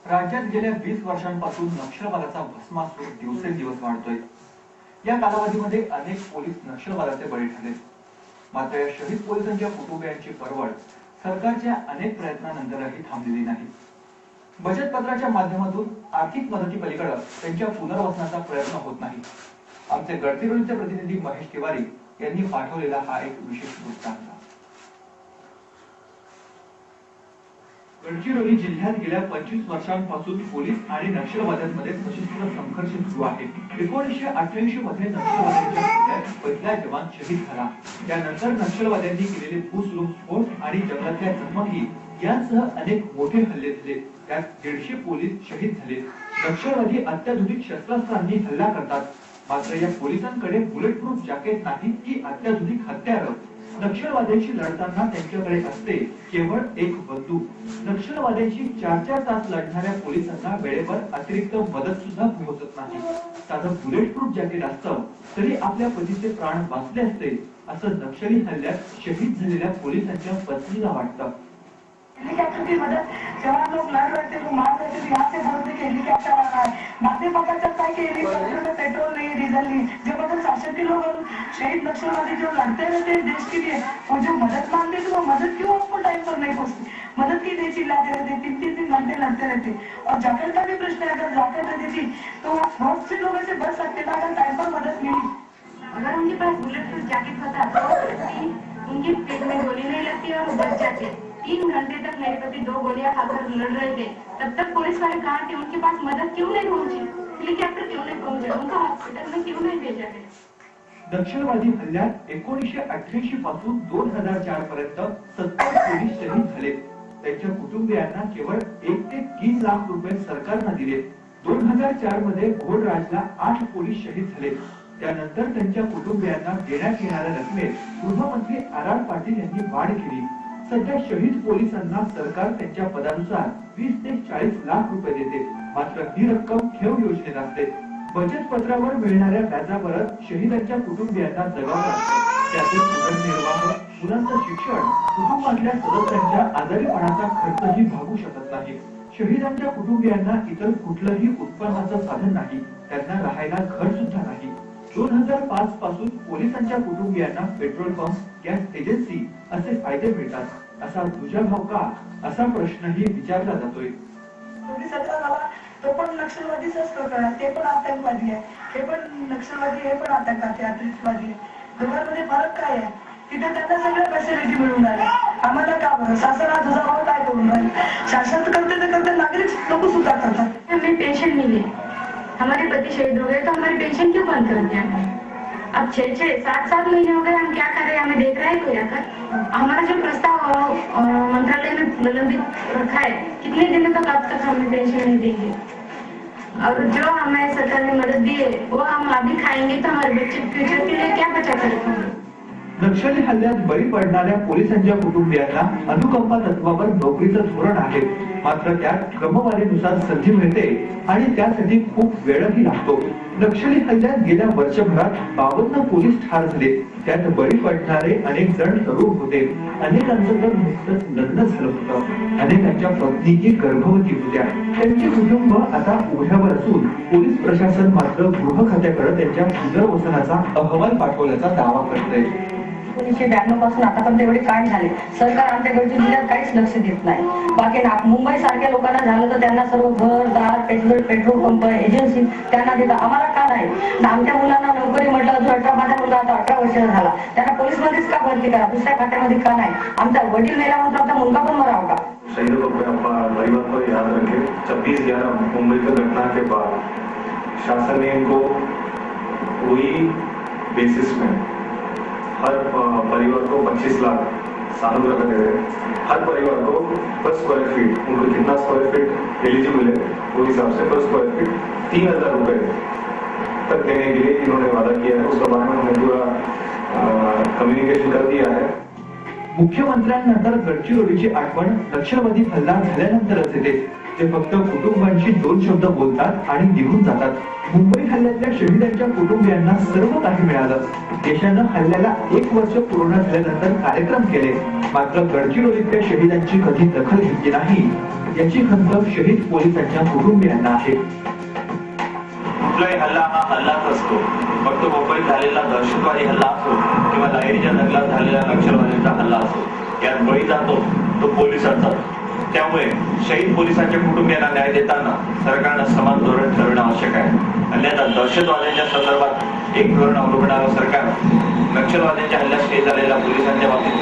राज्यात गेल्या 20 वर्षांपासून नक्षलवादाचा भस्मासूर दिवसेंदिवस वाढतोय। या कालावधीमध्ये अनेक पोलीस नक्षलवादाचे बळी ठरले। मात्र या शहीद पोलिसांच्या कुटुंबियांची परवड सरकारच्या अनेक प्रयत्नानंतरही थांबलेली नाही। बचत पत्राच्या माध्यमातून आर्थिक मदतीपलीकडे त्यांच्या पुनर्वसनाचा प्रयत्न होत नाही। आमचे गडचिरोलीचे प्रतिनिधी महेश तिवारी यांनी पाठवलेला हा एक विशेष वृत्तांत। गडचिरोली जिल्ह्यात गेल्या 25 वर्षांपासून पोलीस आणि नक्षलवाद्यांमध्ये सशस्त्र संघर्ष सुरू आहे। 1988 मध्ये नक्षलवाद्यांच्या हल्ल्यात पहिला जवान शहीद झाला। त्यानंतर नक्षलवाद्यांनी केलेले भूसुरुंग स्फोट आणि जंगलातल्या चकमकी यांसह अनेक मोठे हल्ले झाले। त्यात 150 पोलीस शहीद झाले। नक्षलवादी अत्याधुनिक शस्त्रास्त्रांनी हल्ला करतात, मात्र या पोलिसांकडे बुलेट प्रूफ जॅकेट नाही की अत्याधुनिक हत्यारं। नक्षलवाद्यांशी लढताना त्यांच्याकडे असते केवळ एक बंदूक। नक्षलवाद्यांशी 4-4 तास लढणाऱ्या पोलिसांना वेळेवर अतिरिक्त मदत सुद्धा पोहोचत नाही। साधं बुलेट प्रूफ जॅकेट असतं तरी आपल्या पतीचे प्राण वाचले असते, असं नक्षली हल्ल्यात शहीद झालेल्या पोलिसांच्या पत्नीला वाटतं। हेलीकॉप्टर की मदद जवान लोग लड़ रहे थे, वो मार रहे थे, यहाँ से बोल रहे कि हेलीकॉप्टर आ रहा है। बाद में पता चलता है कि हेलीकॉप्टर में पेट्रोल नहीं, डीजल नहीं। जो मतलब शासन के लोग शहीद नक्सलवादी जो लड़ते रहते हैं देश के लिए, वो जो मदद मांगते थे वो मदद क्यों आपको टाइम पर नहीं पहुंचती? मदद की नहीं चिल्लाते रहते, 3-3 घंटे लड़ते रहते। और जैकेट का भी प्रश्न है, अगर जैकेट रहती थी तो बहुत से लोग ऐसे बच सकते थे अगर टाइम पर मदद मिली। अगर उनके पास बुलेट प्रूफ जैकेट होता तो उनके पेट में गोली नहीं लगती और वो बच जाते। 3 घंटे तक मेरे पति 2 गोलियां खाकर लड़ रहे थे, तब तक पुलिस वाले कहाँ थे? उनके पास मदद क्यों नहीं पहुंची? हेलीकॉप्टर क्यों नहीं पहुंचे? उनका हॉस्पिटल में क्यों नहीं भेजा गया? नक्षलवादी हल्ल्यात 1988 पासून 2004 पर्यंत 70 पोलीस शहीद झाले। त्यांच्या कुटुंबियांना केवळ 1 ते 3 लाख रुपये सरकारने दिले। 2004 मध्ये घोडराजला 8 पोलीस शहीद झाले। त्यानंतर त्यांच्या कुटुंबियांना देण्यात येणाऱ्या रकमेत गृहमंत्री आर पाटील यांनी वाढ केली। सध्या शहीद पोलिसांना सरकार त्यांच्या पदानुसार 20 ते 40 लाख रुपये देते, मात्र ही रक्कम ठेव योजनेत असते। बचत पत्रावर मिळणाऱ्या व्याजावर शहीदांच्या कुटुंबियांना जगावं लागतं। त्यातील उदरनिर्वाह, मुलांचं शिक्षण, कुटुंबातल्या सदस्यांच्या आजारीपणाचा खर्चही भागू शकत नाही। शहीदांच्या कुटुंबियांना इतर कुठलंही उत्पन्नाचं साधन नाही, त्यांना राहायला घर सुद्धा नाही। 2005 पासून पोलिसांच्या कुटुंबियांना पेट्रोल पंप, गॅस एजन्सी असे फायदे मिळतात। असा दुजाभाव का, असा प्रश्नही विचारला जातोय। 2017 झाला तो पण नक्षलवादीच असतो, ते पण आतंकवादी आहे, हे पण नक्षलवादी, हे पण आतंकवादी आहे। दोघांमध्ये फरक काय आहे? तिथे त्यांना सगळ्या फॅसिलिटी मिळून राहिल्या, आम्हाला का बरं? शासन हा दुजाभाव काय करून राहिले? शासन करते नागरिक लोक सुद्धा करतात। हमें पेंशन मिले, हमारे पति शहीद हो गए तो हमारी पेंशन क्यों बंद कर दिया? अब 6-7 महीने हो गए, हम क्या कर रहे हैं? हमें देख रहा है कोई आकर? हमारा जो प्रस्ताव मंत्रालय में निलंबित रखा है, कितने दिनों तक अब तक हमें पेंशन नहीं देंगे? और जो हमें सरकार ने मदद दी है वो हम अभी खाएंगे तो हमारे बच्चे फ्यूचर के लिए क्या बचा कर रखेंगे? नक्षली हल्ल्यात बळी पडणाऱ्या पोलिसांच्या कुटुंबियांना अनुकंपा तत्वावर नोकरीचं धोरण आहे, मात्र त्यात क्रमवारीनुसार संधी मिळते आणि त्यासाठी खूप वेळही लागतो। नक्षली हल्ल्यात गेल्या वर्षभरात 52 पोलीस ठार झाले। त्यात बळी पडणारे अनेक जण तरुण होते, अनेकांचं तर नुकतंच लग्न झालं होतं, अनेकांच्या पत्नीही गर्भवती होत्या। त्यांची कुटुंब आता उघड्यावर असून पोलीस प्रशासन मात्र गृह खात्याकडे त्यांच्या पुनर्वसनाचा अहवाल पाठवल्याचा दावा करतंय। 1992 पासून आतापर्यंत एवढे कांड झाले, सरकार आमच्या गडचिरोली जिल्ह्यात काहीच लक्ष देत नाही। बाकी मुंबई सारख्या लोकांना झालं तर त्यांना सर्व घर दार, पेट्रोल पंप, एजन्सी त्यांना देतात, आम्हाला का नाही? आमच्या मुलांना नोकरी म्हटलं जो 18 माझा मुलगा आता 18 वर्षाचा झाला, त्यांना पोलीस मध्येच का भरती करा, दुसऱ्या खात्यामध्ये का नाही? आमचा वडील मेला म्हणून आमचा मुलगा पण मरावा का? शहीदों को परिवार को याद रखें। 26/11 मुंबई की घटना के बाद शासन ने इनको वही बेसिस में हर परिवार को 25 लाख सानुग्रह का दे रहे। हर परिवार को पर स्क्वायर फीट, उनको कितना स्क्वायर फीट एलिजिबल है वो हिसाब से पर स्क्वायर फीट 3000 रुपए तक देने के लिए इन्होंने वादा किया है। उसके बारे में हमने पूरा कम्युनिकेशन कर दिया है। मुख्यमंत्र्यांनंतर गडचिरोलीची आठवण नक्षलवादी हल्ला झाल्यानंतरच येते। ते फक्त कुटुंबांशी 2 शब्द बोलतात आणि निघून जातात। मुंबई हल्ल्यातल्या शहीदांच्या कुटुंबियांना सर्व काही मिळालं। देशानं हल्ल्याला 1 वर्ष पूर्ण झाल्यानंतर कार्यक्रम केले, मात्र गडचिरोलीतल्या शहीदांची कधी दखल घेतली नाही। याची खंत शहीद पोलिसांच्या कुटुंबियांना आहे. कुठलाही हल्ला हा हल्लाच असतो. फक्त मुंबईत झालेला दहशतवादी हल्ला असो किंवा लाहेरीच्या जंगलात झालेला नक्षलवाद्यांचा हल्ला असो, यात बळी जातो तो पोलिसांचा. त्यामुळे शहीद पोलिसांच्या कुटुंबियांना न्याय देताना सरकारनं समान धोरण ठरवणं आवश्यक आहे. अन्यथा दहशतवाद्यांच्या संदर्भात एक धोरण अवलंबणारं सरकार नक्षलवाद्यांच्या हल्ल्यात शहीद झालेल्या पोलिसांच्या बाबतीत